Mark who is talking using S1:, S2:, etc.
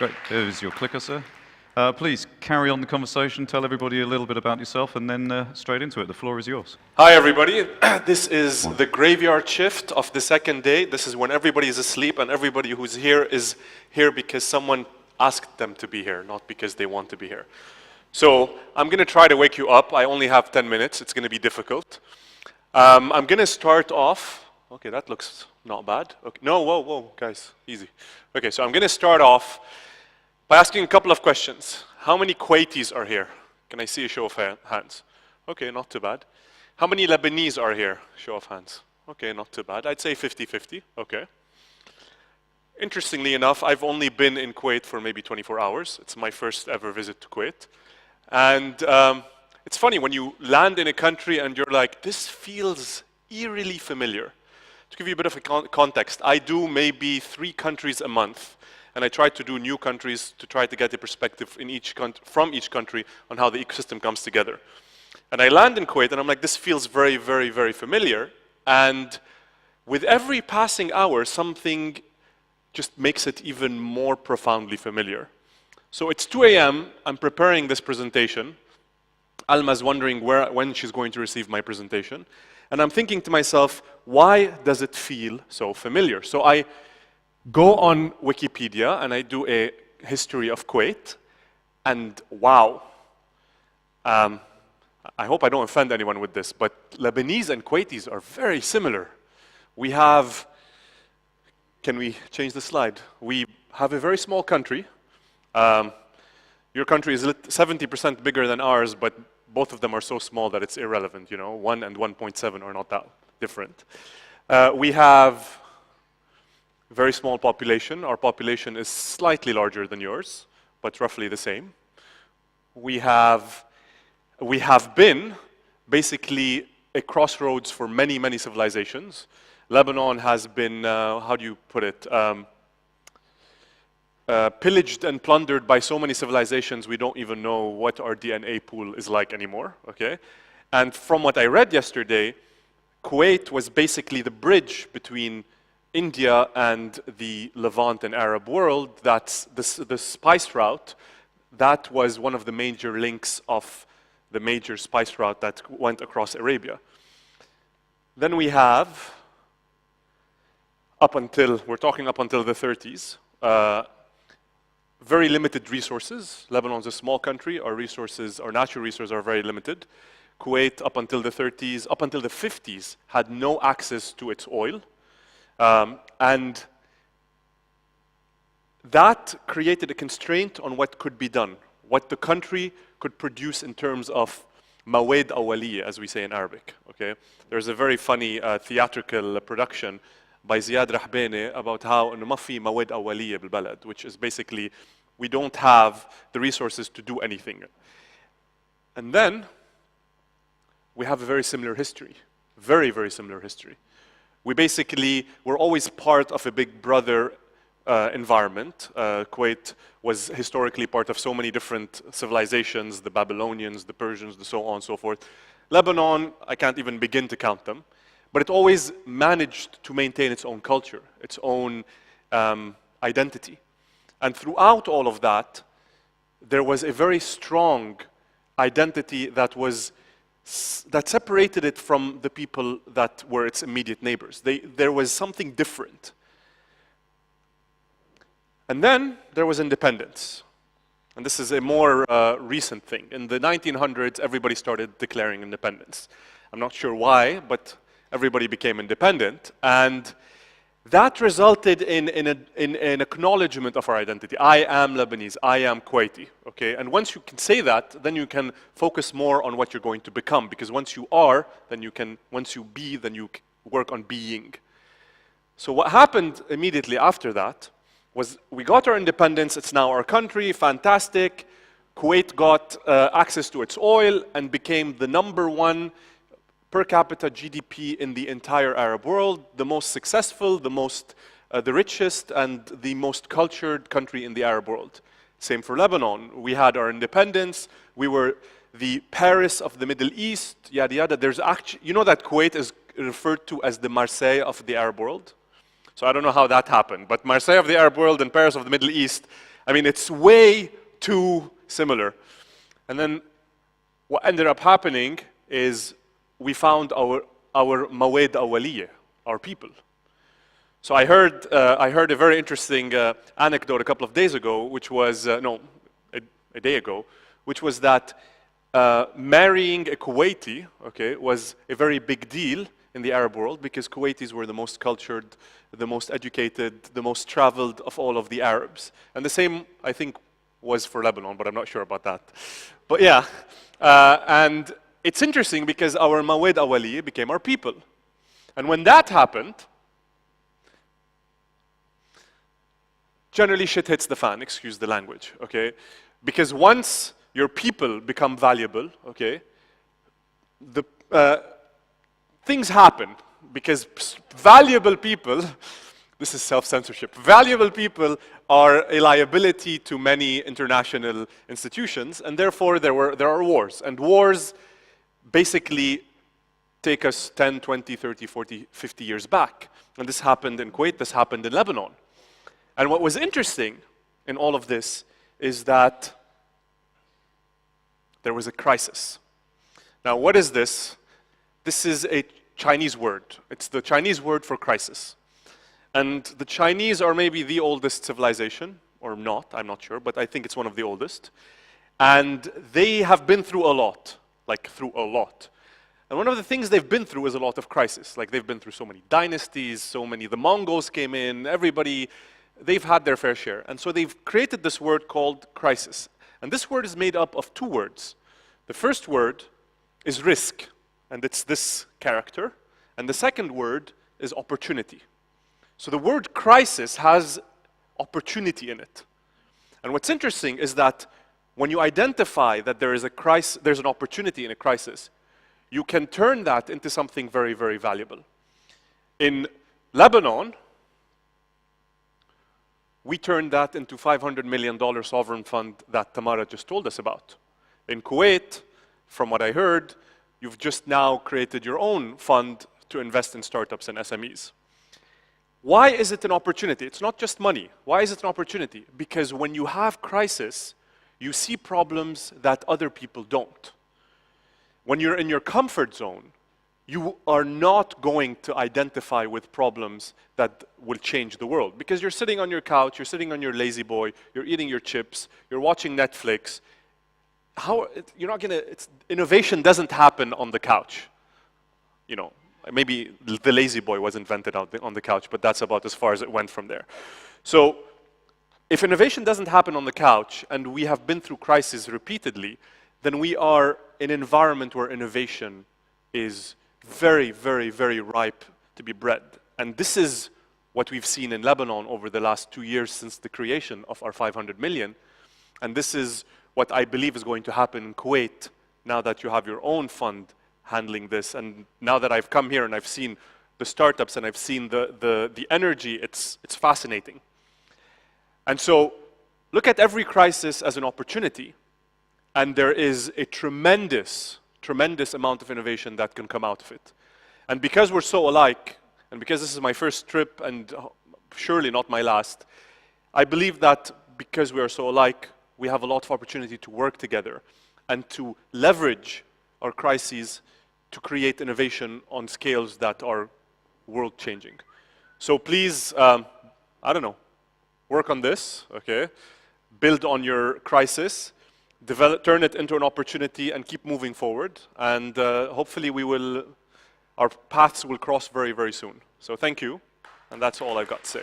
S1: Great. There's your clicker, sir. Please carry on the conversation. Tell everybody a little bit about yourself, and then straight into it. The floor is yours.
S2: Hi, everybody. This is the graveyard shift of the second day. This is when everybody is asleep, and everybody who's here is here because someone asked them to be here, not because they want to be here. So I'm going to try to wake you up. I only have 10 minutes. It's going to be difficult. I'm going to start off. Okay, that looks not bad. Okay. No, whoa, guys, easy. Okay, so I'm going to start off by asking a couple of questions. How many Kuwaitis are here? Can I see a show of hands? Okay, not too bad. How many Lebanese are here? Show of hands. Okay, not too bad. I'd say 50-50. Okay. Interestingly enough, I've only been in Kuwait for maybe 24 hours. It's my first ever visit to Kuwait. And it's funny when you land in a country and you're like, this feels eerily familiar. To give you a bit of a context, I do maybe 3 countries a month. And I try to do new countries to try to get a perspective in from each country on how the ecosystem comes together. And I land in Kuwait and I'm like, this feels very, very, very familiar. And with every passing hour, something just makes it even more profoundly familiar. So it's 2 a.m., I'm preparing this presentation. Alma's wondering when she's going to receive my presentation. And I'm thinking to myself, why does it feel so familiar? So I go on Wikipedia and I do a history of Kuwait, and wow. I hope I don't offend anyone with this, but Lebanese and Kuwaitis are very similar. We have, can we change the slide? We have a very small country. Your country is 70% bigger than ours, but both of them are so small that it's irrelevant, you know. 1 and 1.7 are not that different. We have very small population. Our population is slightly larger than yours, but roughly the same. We have been basically a crossroads for many, many civilizations. Lebanon has been, how do you put it, pillaged and plundered by so many civilizations we don't even know what our DNA pool is like anymore, okay? And from what I read yesterday, Kuwait was basically the bridge between India and the Levant and Arab world. That's the spice route. That was one of the major links of the major spice route that went across Arabia. Then we have, we're talking up until the 30s, very limited resources. Lebanon's a small country. Our natural resources are very limited. Kuwait, up until the 30s, up until the 50s, had no access to its oil. And that created a constraint on what could be done, what the country could produce in terms of mawad awaliya, as we say in Arabic. Okay? There's a very funny theatrical production by Ziad Rahbani about how ما في مواد أولية بالبلد, which is basically we don't have the resources to do anything. And then we have a very similar history, very, very similar history. We basically were always part of a big brother environment. Kuwait was historically part of so many different civilizations, the Babylonians, the Persians, the so on and so forth. Lebanon, I can't even begin to count them. But it always managed to maintain its own culture, its own identity. And throughout all of that, there was a very strong identity that separated it from the people that were its immediate neighbors. There was something different. And then there was independence. And this is a more recent thing. In the 1900s, everybody started declaring independence. I'm not sure why, but everybody became independent. And that resulted in an acknowledgement of our identity. I am Lebanese, I am Kuwaiti, okay? And once you can say that, then you can focus more on what you're going to become, because once you are, then you can, once you be, then you work on being. So what happened immediately after that was we got our independence, it's now our country, fantastic. Kuwait got access to its oil and became the #1 per capita GDP in the entire Arab world, the most successful, the richest, and the most cultured country in the Arab world. Same for Lebanon. We had our independence. We were the Paris of the Middle East, yada yada. There's actually, you know that Kuwait is referred to as the Marseille of the Arab world? So I don't know how that happened, but Marseille of the Arab world and Paris of the Middle East, I mean, it's way too similar. And then what ended up happening is we found our mawed awaliya, our people. So I heard a very interesting anecdote a couple of days ago, which was, no, a day ago, which was that marrying a Kuwaiti, okay, was a very big deal in the Arab world because Kuwaitis were the most cultured, the most educated, the most traveled of all of the Arabs. And the same, I think, was for Lebanon, but I'm not sure about that. But yeah, and it's interesting because our Mawed Awali became our people. And when that happened, generally shit hits the fan, excuse the language, okay? Because once your people become valuable, okay, the things happen because valuable people, this is self-censorship, valuable people are a liability to many international institutions, and therefore there are wars. And wars basically take us 10, 20, 30, 40, 50 years back. And this happened in Kuwait, this happened in Lebanon. And what was interesting in all of this is that there was a crisis. Now, what is this? This is a Chinese word. It's the Chinese word for crisis. And the Chinese are maybe the oldest civilization, or not, I'm not sure, but I think it's one of the oldest. And they have been through a lot, like through a lot. And one of the things they've been through is a lot of crisis. Like they've been through so many dynasties, the Mongols came in, everybody, they've had their fair share. And so they've created this word called crisis. And this word is made up of two words. The first word is risk, and it's this character. And the second word is opportunity. So the word crisis has opportunity in it. And what's interesting is that when you identify that there is a crisis, there's an opportunity in a crisis, you can turn that into something very, very valuable. In Lebanon, we turned that into $500 million sovereign fund that Tamara just told us about. In Kuwait, from what I heard, you've just now created your own fund to invest in startups and SMEs. Why is it an opportunity? It's not just money. Why is it an opportunity? Because when you have crisis, you see problems that other people don't. When you're in your comfort zone, you are not going to identify with problems that will change the world. Because you're sitting on your couch, you're sitting on your lazy boy, you're eating your chips, you're watching Netflix. You're not gonna, innovation doesn't happen on the couch. You know, maybe the lazy boy was invented on the couch, but that's about as far as it went from there. So if innovation doesn't happen on the couch, and we have been through crises repeatedly, then we are in an environment where innovation is very, very, very ripe to be bred. And this is what we've seen in Lebanon over the last 2 years since the creation of our 500 million. And this is what I believe is going to happen in Kuwait now that you have your own fund handling this. And now that I've come here and I've seen the startups and I've seen the energy, it's fascinating. And so look at every crisis as an opportunity. And there is a tremendous, tremendous amount of innovation that can come out of it. And because we're so alike, and because this is my first trip and surely not my last, I believe that because we are so alike, we have a lot of opportunity to work together and to leverage our crises to create innovation on scales that are world-changing. So please, I don't know, work on this, okay? Build on your crisis, turn it into an opportunity and keep moving forward. And hopefully our paths will cross very, very soon. So thank you, and that's all I've got to say.